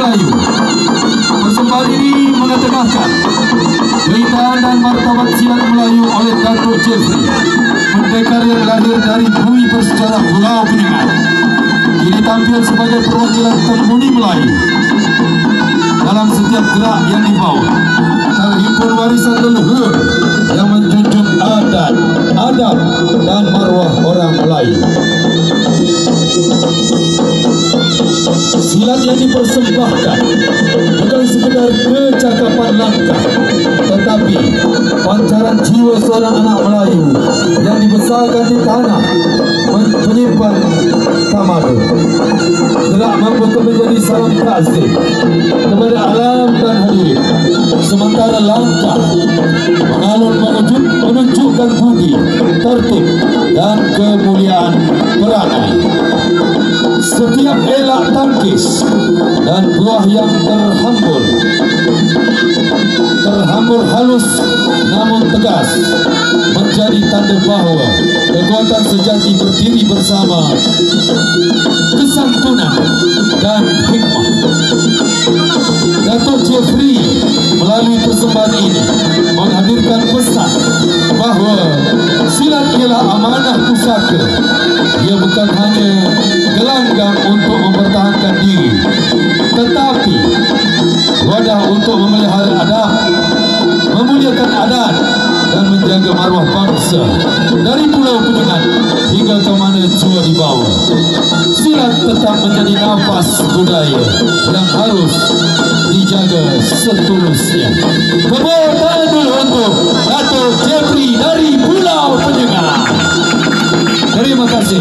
Melayu. Persembahan ini mengetengahkan keindahan dan martabat silat Melayu oleh Datuk Jeffrey, pendekar yang lahir dari bumi bersejarah Pulau Penyengat. Kini tampil sebagai perwakilan temuni Melayu. Dalam setiap gerak yang dibawa terhimpun warisan leluhur yang menjunjung adat, adab dan marwah orang Melayu. Silat yang dipersembahkan bukan sekedar kecakapan langkah, tetapi pancaran jiwa seorang anak Melayu yang dibesarkan di tanah penyimpan tamadun. Gerak mampu menjadi salam takzim kepada alam dan hadirin, sementara langkah mengalun menunjukkan budi, tertib dan kemuliaan perangai. Setiap elak tangkis dan buah yang terhambur halus namun tegas menjadi tanda bahawa kekuatan sejati berdiri bersama kesantunan dan hikmah. Datuk Jeffrey melalui persembahan ini menghadirkan pesan bahawa silat ialah amanah pusaka. Ia bukan hanya gelanggang untuk mempertahankan diri, tetapi wadah untuk memelihara adab, memuliakan adat dan menjaga maruah bangsa dari Pulau Penyengat hingga ke mana jua dibawa. Silat tetap menjadi nafas budaya yang harus dijaga setulusnya. Tepuk tangan dulu untuk Datuk Jeffrey dari Pulau Penyengat. Terima kasih.